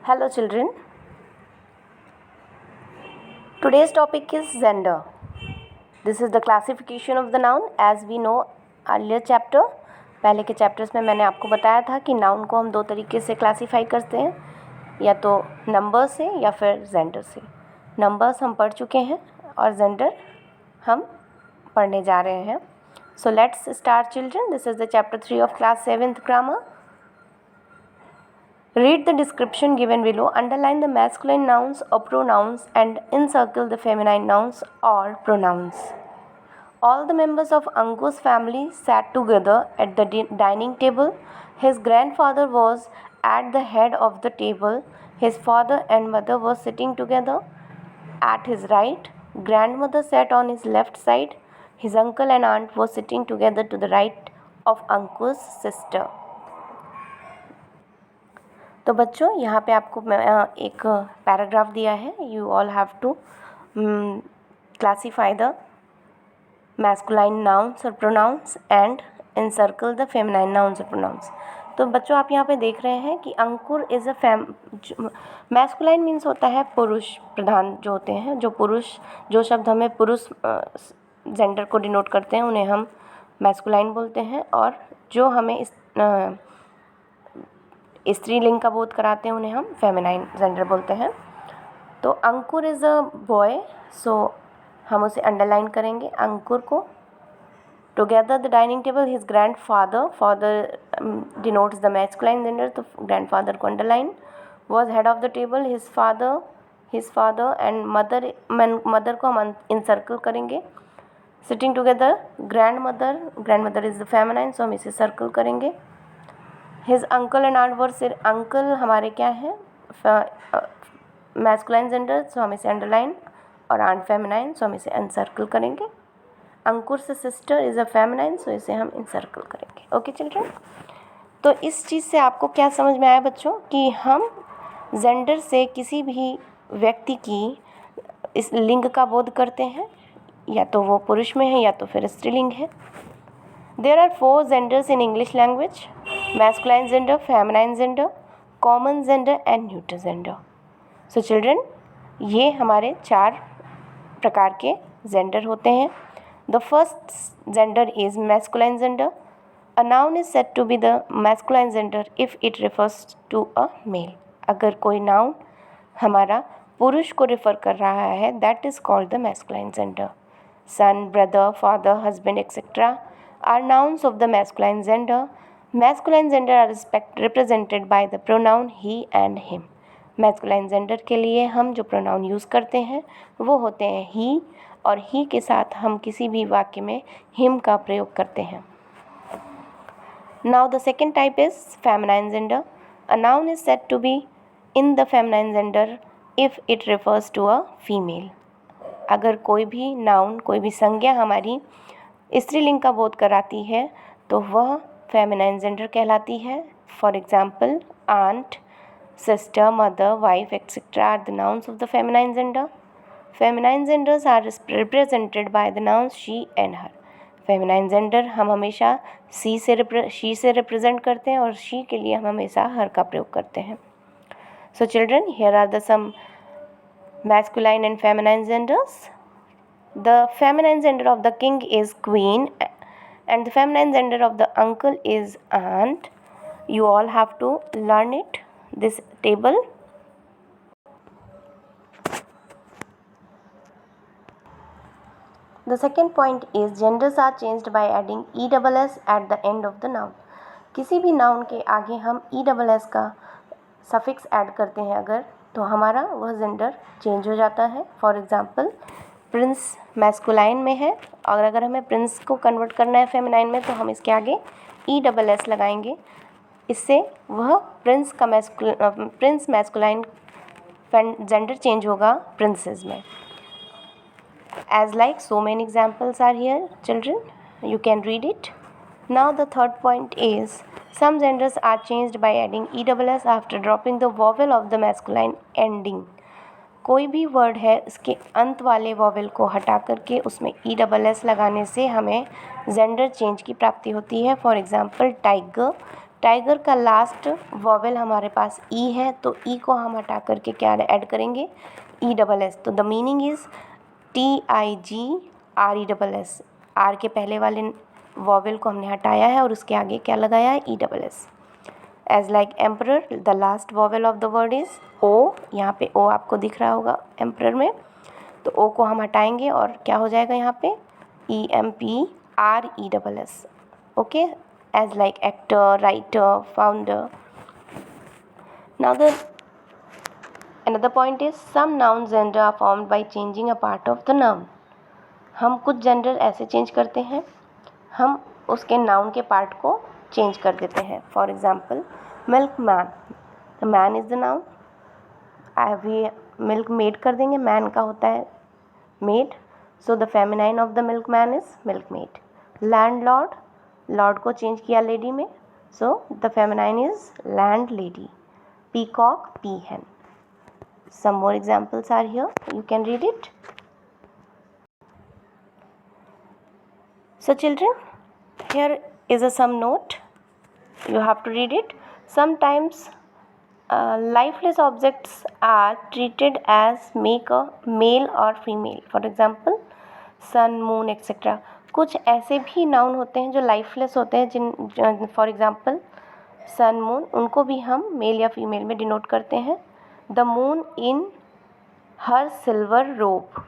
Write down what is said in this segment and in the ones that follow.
Hello children, today's topic is gender. This is the classification of the noun as we know earlier chapter. पहले के chapters में मैंने आपको बताया था कि नाउन को हम दो तरीके से क्लासीफाई करते हैं, या तो नंबर से या फिर जेंडर से। नंबर्स हम पढ़ चुके हैं और जेंडर हम पढ़ने जा रहे हैं। So let's start children, this is the chapter 3 of class 7th grammar. Read the description given below. Underline the masculine nouns or pronouns and encircle the feminine nouns or pronouns. All the members of Anku's family sat together at the dining table. His grandfather was at the head of the table. His father and mother were sitting together at his right. Grandmother sat on his left side. His uncle and aunt were sitting together to the right of Anku's sister. तो बच्चों यहाँ पे आपको एक paragraph दिया है। You all have to classify the masculine nouns और pronouns and encircle the feminine nouns और प्रोनाउंस। तो बच्चों आप यहाँ पे देख रहे हैं कि Ankur is a masculine means होता है पुरुष प्रधान जो होते हैं, जो पुरुष, जो शब्द हमें पुरुष जेंडर को डिनोट करते हैं उन्हें हम मैस्कुलाइन बोलते हैं, और जो हमें स्त्रीलिंग का बोध कराते हैं उन्हें हम फेमिनाइन जेंडर बोलते हैं। तो अंकुर इज़ अ बॉय, सो हम उसे अंडरलाइन करेंगे अंकुर को। Together the dining table, his grand father denotes the masculine gender, तो ग्रैंड फादर को underline. Was head of the table, his father and mother को हम इनसर्कल करेंगे। Sitting together grand mother is the feminine, so हम इसे circle करेंगे। His uncle and aunt were, sir uncle हमारे क्या है मैस्कुलाइन जेंडर, सो हम इसे अंडरलाइन, और आंट फेमिनाइन, सो हम इसे अनसर्कल करेंगे। अंकुर से सिस्टर इज़ अ फेमिनाइन, सो इसे हम इनसर्कल करेंगे। ओके चिल्ड्रन, तो इस चीज़ से आपको क्या समझ में आया बच्चों कि हम जेंडर से किसी भी व्यक्ति की इस लिंग का बोध करते हैं, या तो वो पुरुष में है या तो फिर स्त्रीलिंग है। There are 4 genders in English language: masculine gender, feminine gender, common gender and neutral gender. So children, ये हमारे 4 प्रकार के जेंडर होते हैं। The first gender is masculine gender. A noun is said to be the masculine gender if it refers to a male. अगर कोई noun हमारा पुरुष को रिफ़र कर रहा है, that is called the masculine gender. Son, brother, father, husband, etc. are nouns of the masculine gender. Masculine gender are represented by the pronoun he and him. Masculine gender के लिए हम जो pronoun यूज़ करते हैं वो होते हैं he, और he के साथ हम किसी भी वाक्य में him का प्रयोग करते हैं। Now the second type is feminine gender. A noun is said to be in the feminine gender if it refers to a female. अगर कोई भी नाउन, कोई भी संज्ञा हमारी स्त्रीलिंग का बोध कराती है तो वह फेमिनाइन जेंडर कहलाती है। For example, aunt, sister, mother, wife etcetera are the nouns of the feminine gender. Feminine genders are represented by the nouns she and her. Feminine gender हम हमेशा शी से रिप्रेजेंट करते हैं और शी के लिए हम हमेशा हर का प्रयोग करते हैं। So children, here are the some masculine and feminine genders. The feminine gender of the king is queen and the feminine gender of the uncle is aunt. You all have to learn it, this table. The second point is genders are changed by adding ESS at the end of the noun. किसी भी noun के आगे हम ESS का suffix add करते हैं अगर, तो हमारा वह जेंडर चेंज हो जाता है। फॉर एग्ज़ाम्पल, प्रिंस मैस्कुलाइन में है और अगर हमें प्रिंस को कन्वर्ट करना है फेमिनाइन में तो हम इसके आगे ESS लगाएंगे। इससे वह प्रिंस मैस्कुलाइन जेंडर चेंज होगा प्रिंसेस में। As like so many examples are here children, you can read it. Now the third point is some genders are changed by adding ESS after dropping the vowel of the masculine ending. कोई भी word है उसके अंत वाले vowel को हटा करके उसमें ESS लगाने से हमें जेंडर चेंज की प्राप्ति होती है। फॉर एग्जांपल, टाइगर टाइगर का लास्ट वॉवेल हमारे पास ई है, तो ई को हम हटा करके क्या ऐड करेंगे, ई डबल एस। तो the meaning is TIGRESS। R के पहले वाले वॉवेल को हमने हटाया है और उसके आगे क्या लगाया है, E double S. As like emperor, the last vowel of the word is O. यहाँ पे ओ आपको दिख रहा होगा एम्परर में, तो ओ को हम हटाएंगे और क्या हो जाएगा यहाँ पे, EMPRESS। Okay, as like actor, writer, founder. Now the another point is some noun gender are formed by changing a part of the noun। हम कुछ जेंडर ऐसे चेंज करते हैं, हम उसके नाउन के पार्ट को चेंज कर देते हैं। For example milk man, the man is the noun, अभी मिल्क मेड कर देंगे, मैन का होता है made, so the feminine of the milk man is milk made. Land Lord, Lord को चेंज किया लेडी में, so the feminine is land lady. Peacock, पीहन। Some more examples are here, you can read it. So children, here is some note, you have to read it. Sometimes lifeless objects are treated as make a male or female, for example sun, moon, etc. कुछ ऐसे भी noun होते हैं जो lifeless होते हैं, जिन for example sun, moon, उनको भी हम मेल या फीमेल में डिनोट करते हैं। The moon in her silver robe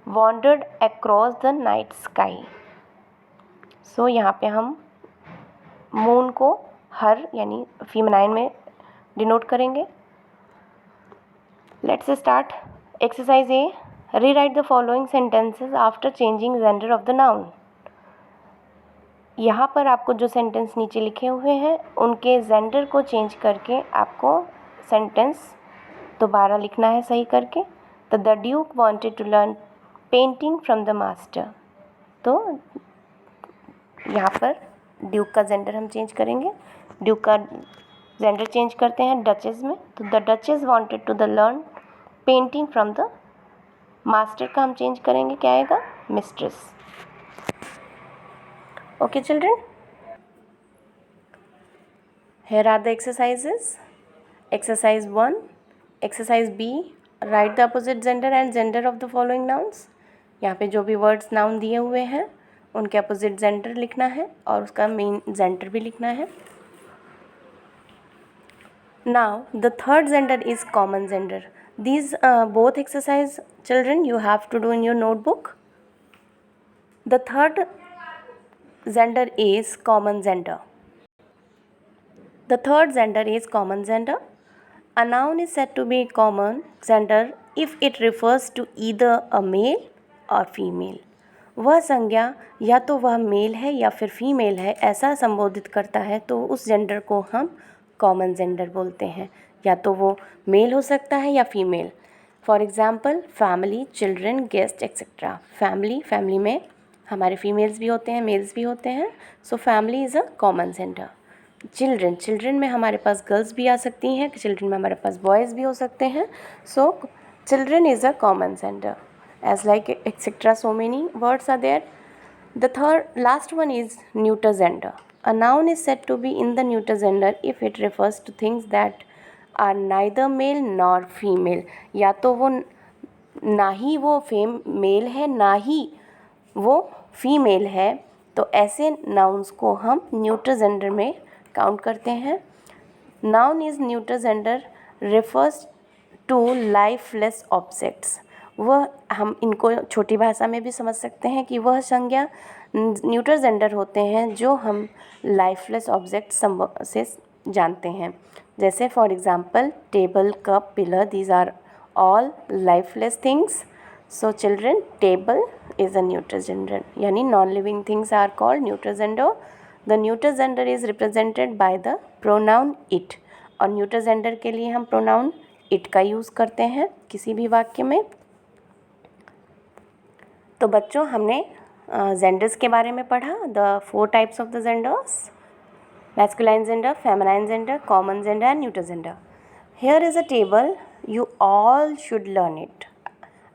wandered across the night sky. So यहाँ पे हम मून को हर यानी फीमेनाइन में डिनोट करेंगे। Let's start exercise A. Rewrite the following sentences after changing gender of the noun. यहाँ पर आपको जो सेंटेंस नीचे लिखे हुए हैं उनके जेंडर को चेंज करके आपको सेंटेंस दोबारा लिखना है सही करके। तो the duke wanted to learn painting from the master, तो यहाँ पर ड्यूक का जेंडर हम चेंज करेंगे। ड्यूक का जेंडर चेंज करते हैं डचेस में, तो the duchess wanted to the learn painting from the master का हम चेंज करेंगे, क्या आएगा, mistress. Okay children, here are the exercises. Exercise 1, exercise B, write the opposite gender and gender of the following nouns। यहाँ पे जो भी words noun दिए हुए हैं उनके opposite gender लिखना है और उसका main gender भी लिखना है। Now the third gender is common gender। These both exercise children you have to do in your notebook। The third gender is common gender। The third gender is common gender। A noun is said to be common gender if it refers to either a male or female। वह संज्ञा या तो वह mail है या फिर female है ऐसा संबोधित करता है तो उस जेंडर को हम कॉमन जेंडर बोलते हैं। या तो वो मेल हो सकता है या female. For example family, children, guest etcetera. Family में हमारे फीमेल्स भी होते हैं, मेल्स भी होते हैं, so family is a common gender. Children में हमारे पास गर्ल्स भी आ सकती हैं, चिल्ड्रन में हमारे पास बॉयज़ भी हो सकते हैं, so children is a common gender. As like etcetera, so many words are there. The third last one is neuter gender. A noun is said to be in the neuter gender if it refers to things that are neither male nor female. या तो वो ना ही वो mail है ना ही वो female है, तो ऐसे नाउन्स को हम न्यूटर जेंडर में काउंट करते हैं। Noun is neuter gender refers to lifeless objects. वह हम इनको छोटी भाषा में भी समझ सकते हैं कि वह संज्ञा न्यूटर जेंडर होते हैं जो हम लाइफलेस ऑब्जेक्ट से जानते हैं। जैसे for example table, cup, pillar, these are all lifeless things. So children, table is a neuter gender, यानी non-living things are called neuter gender। The neuter gender is represented by the pronoun it। और neuter gender के लिए हम pronoun it का use करते हैं किसी भी वाक्य में। तो बच्चों हमने genders के बारे में पढ़ा, the 4 types of the genders, masculine gender, feminine gender, common gender and neuter gender। Here is a table, you all should learn it।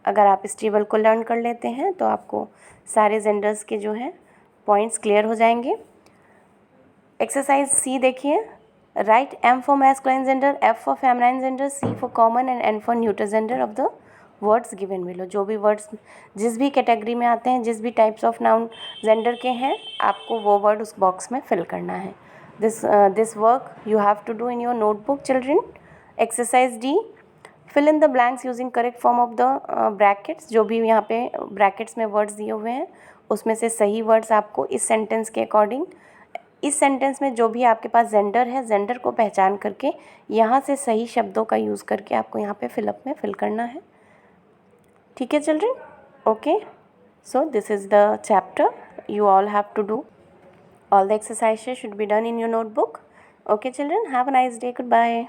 अगर आप इस टेबल को लर्न कर लेते हैं तो आपको सारे जेंडर्स के जो हैं पॉइंट्स क्लियर हो जाएंगे। एक्सरसाइज सी देखिए। Right M for masculine gender, F for feminine gender, C for common and N for neutral gender of the words given below. जो भी वर्ड्स जिस भी कैटेगरी में आते हैं, जिस भी टाइप्स ऑफ नाउन जेंडर के हैं, आपको वो वर्ड उस बॉक्स में फिल करना है। This work you have to do in your notebook children. Exercise D, fill in the blanks using correct form of the brackets. जो भी यहाँ पे ब्रैकेट्स में वर्ड्स दिए हुए हैं उसमें से सही वर्ड्स आपको इस सेंटेंस के अकॉर्डिंग, इस सेंटेंस में जो भी आपके पास जेंडर है, जेंडर को पहचान करके यहाँ से सही शब्दों का यूज़ करके आपको यहाँ पे फिलअप में फिल करना है। ठीक है children? Okay, so this is the chapter you all have to do. All the exercises should be done in your notebook. Okay children, have a nice day. Goodbye.